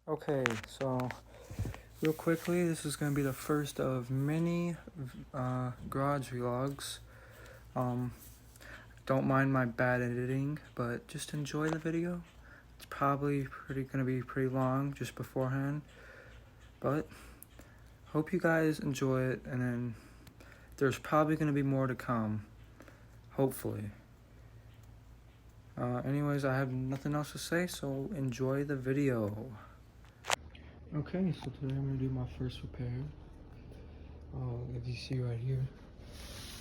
Okay, so real quickly, this is going to be the first of many garage vlogs. Don't mind my bad editing, but just enjoy the video. It's probably going to be pretty long just beforehand, but hope you guys enjoy it, and then there's probably going to be more to come, hopefully. Anyways, I have nothing else to say, so enjoy the video. Okay, so today I'm going to do my first repair. If you see right here,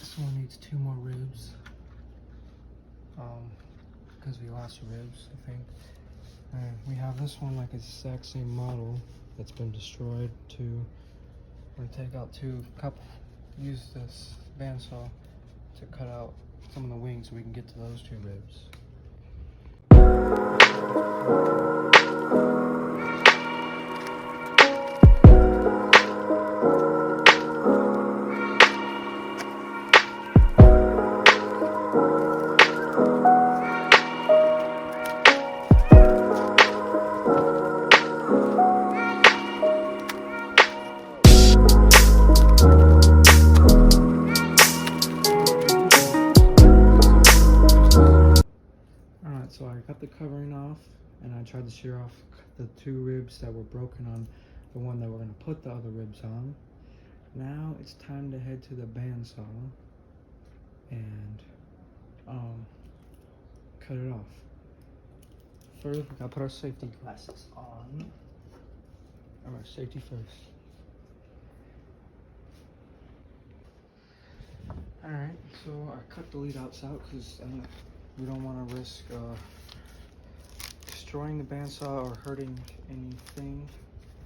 this one needs 2 more ribs. Because we lost ribs, I think. And we have this one like it's the exact same model that's been destroyed too. I'm gonna take out use this bandsaw to cut out some of the wings so we can get to those 2 ribs. So I got the covering off, and I tried to shear off the 2 ribs that were broken on the one that we're going to put the other ribs on. Now it's time to head to the bandsaw and cut it off. First, we gotta put our safety glasses on. Alright, safety first. Alright, so I cut the lead outs out because we don't want to risk destroying the bandsaw or hurting anything,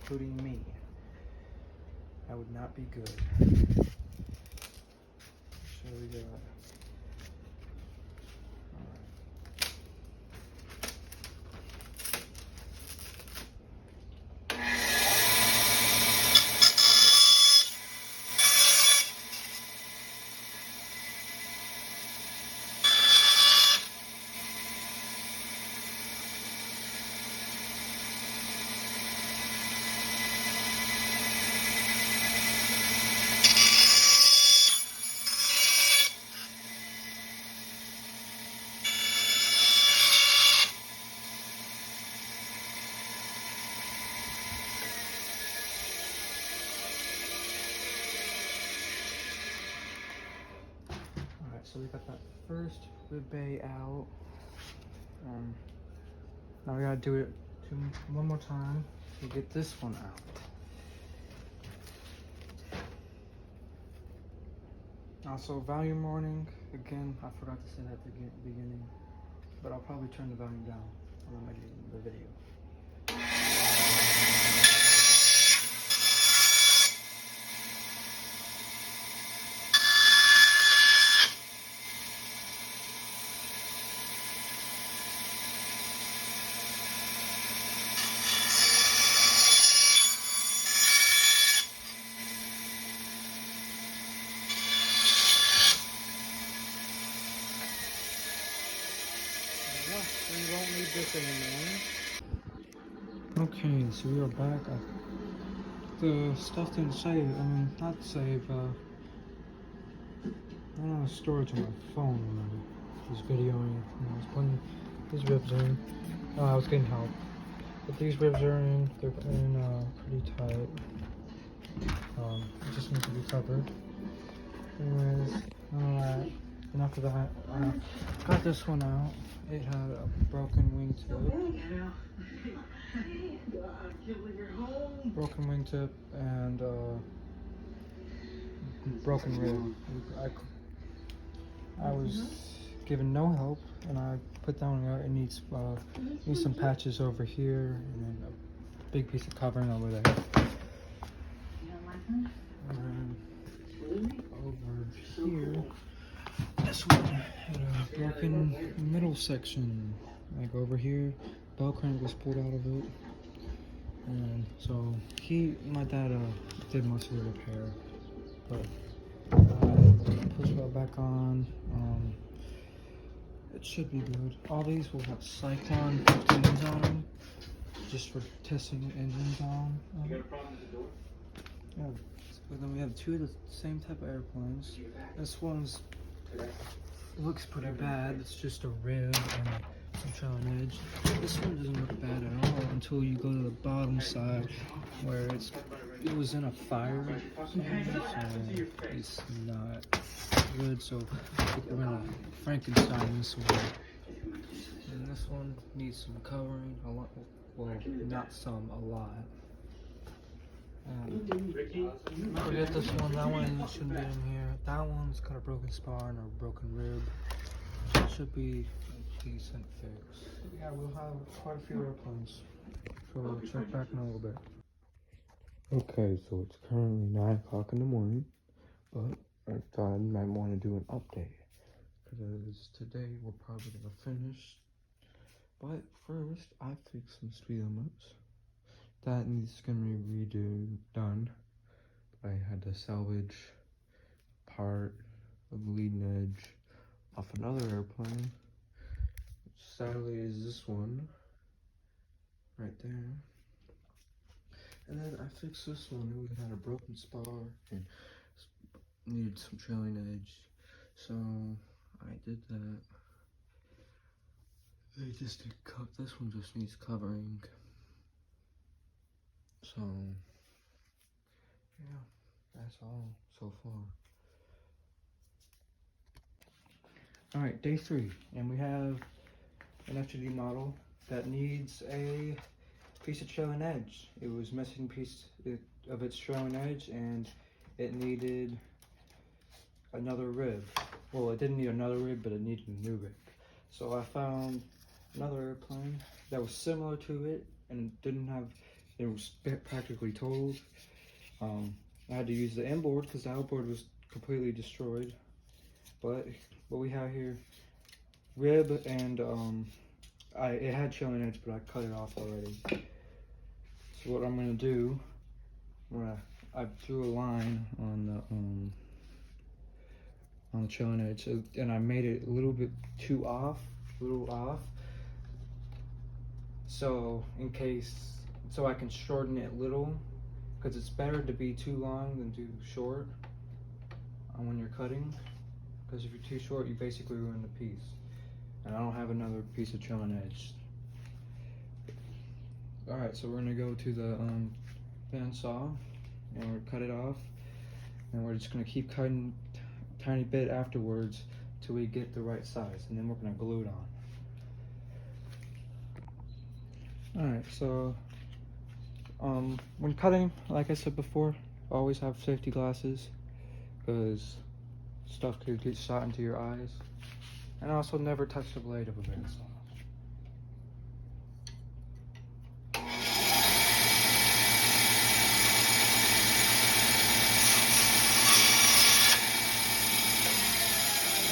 including me. That would not be good. So we got. So we got that first rib bay out. Now we gotta do it one more time to get this one out. Also, volume warning. Again, I forgot to say that at the beginning, but I'll probably turn the volume down when I'm editing the video. So you won't need this anymore. Okay, so we are back. The stuff didn't save. Not save. I don't have storage on my phone when I was videoing. I was putting these ribs in. I was getting help. But these ribs are in. They're in pretty tight. It just needs to be covered. Anyways, alright. Enough of that. Got this one out. It had a broken wingtip. Broken wingtip and broken rib. I was given no help, and I put down there. It needs some patches over here, and then a big piece of covering over there. And over here. This one had a broken middle section, like over here. Bell crank was pulled out of it, and so my dad did most of the repair, but push it back on. It should be good. All these will have Cyclone 15s on them, just for testing the engines on. Yeah, but then we have two of the same type of airplanes. This one's looks pretty bad. It's just a rib and some trailing edge. This one doesn't look bad at all until you go to the bottom side where it was in a fire, so it's not good. So we're gonna Frankenstein this one. And this one needs some covering, a lot. Well, not some, a lot. Forget this one. That one shouldn't be in here. That one's got a broken spine or a broken rib. It should be a decent fix. Yeah, we'll have quite a few airplanes. So we'll check back in a little bit. Okay, so it's currently 9 o'clock in the morning, but I thought I might want to do an update because today we're probably gonna finish. But first, I fixed some speed limits. That needs to be redone. I had to salvage part of the leading edge off another airplane, which sadly is this one right there. And then I fixed this one. We had a broken spar and needed some trailing edge, so I did that. They just did cut. This one just needs covering. So yeah, that's all so far. All right, day 3, and we have an FGD model that needs a piece of trailing edge. It was missing piece of its trailing edge, and it needed another rib. Well, it didn't need another rib, but it needed a new rib. So I found another airplane that was similar to it, and it was practically totaled. I had to use the inboard because the outboard was completely destroyed. But what we have here, rib and it had trailing edge, but I cut it off already. So what I'm gonna do, I drew a line on the trailing edge, and I made it a little bit off. So so I can shorten it a little, because it's better to be too long than too short when you're cutting. Because if you're too short, you basically ruin the piece. And I don't have another piece of trailing edge. Alright, so we're gonna go to the bandsaw and we're cut it off. And we're just gonna keep cutting tiny bit afterwards till we get the right size. And then we're gonna glue it on. Alright, so when cutting, like I said before, always have safety glasses because stuff could get shot into your eyes. And also never touch the blade of a bandsaw.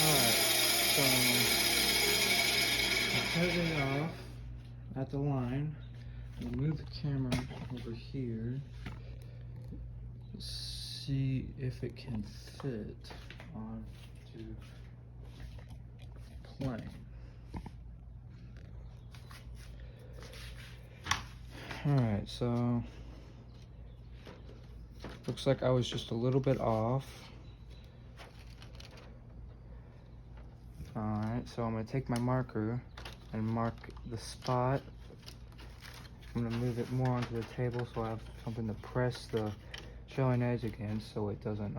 Alright, so I cut it off at the line. I'm gonna move the camera over here to see if it can fit onto the plane. Alright, so looks like I was just a little bit off. Alright, so I'm gonna take my marker and mark the spot. I'm gonna move it more onto the table so I have something to press the trailing edge against so it doesn't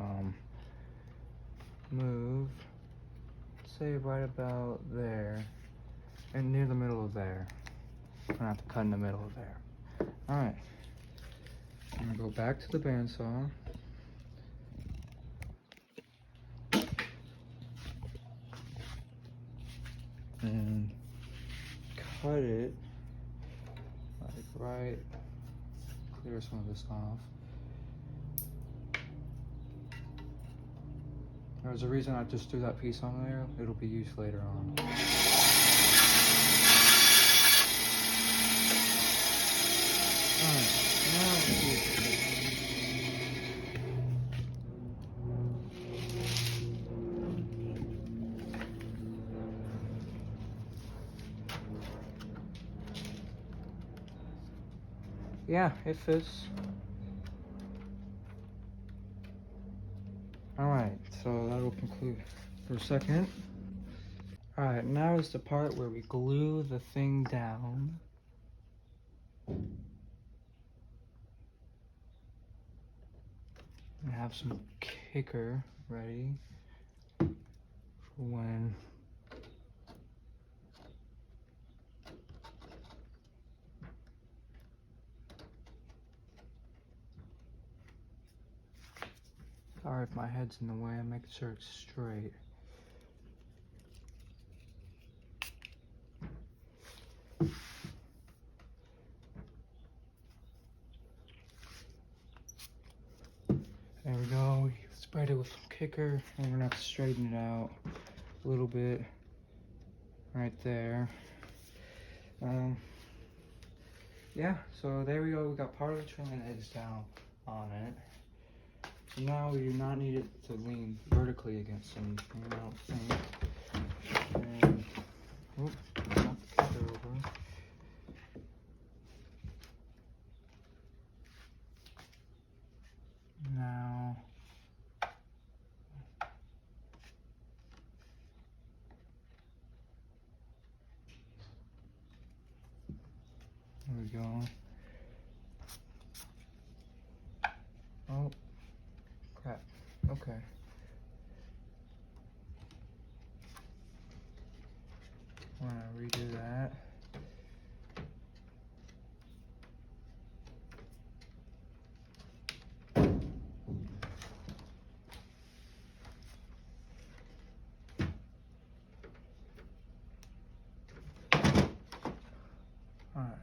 move. Say right about there and near the middle of there. I'm gonna have to cut in the middle of there. Alright, I'm gonna go back to the bandsaw. And cut it like right, clear some of this off. There's a reason I just threw that piece on there. It'll be used later on. Alright, now yeah, it fits. Alright, so that'll conclude for a second. Alright, now is the part where we glue the thing down. And have some kicker ready for when sorry if my head's in the way, I'm making sure it's straight. There we go, we sprayed it with some kicker, and we're gonna have to straighten it out a little bit right there. Yeah, so there we go, we got part of the trailing edge down on it. So now we do not need it to lean vertically against anything, I don't think. And, oops, knock the kicker over. Now, there we go. Oh, crap. Okay. I'm gonna redo that. Alright.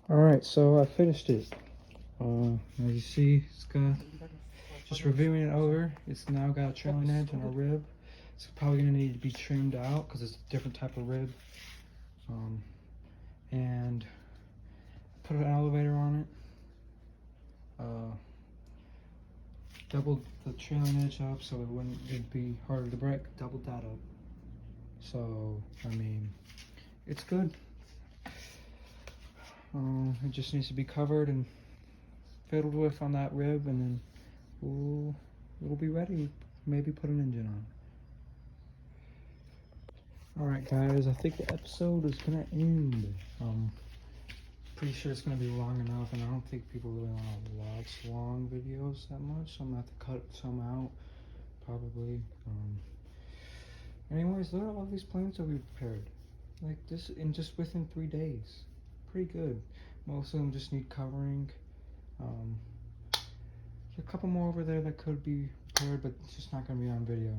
Alright, so I finished it. As you see, it's got, just reviewing it over, it's now got a trailing edge and a rib. It's probably going to need to be trimmed out because it's a different type of rib. And put an elevator on it. Doubled the trailing edge up so it'd be harder to break. Doubled that up. So, I mean, it's good. It just needs to be covered and fiddled with on that rib, and then it'll be ready. Maybe put an engine on. Alright guys, I think the episode is gonna end. Pretty sure it's gonna be long enough, and I don't think people really want to watch long videos that much, so I'm gonna have to cut some out, probably. Anyways, look at all these plants that we prepared. Like this, in just within 3 days. Pretty good. Most of them just need covering. There's a couple more over there that could be repaired, but it's just not going to be on video.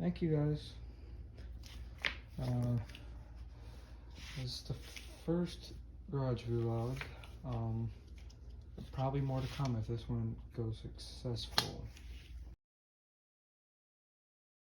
Thank you guys. This is the first garage vlog. Probably more to come if this one goes successful.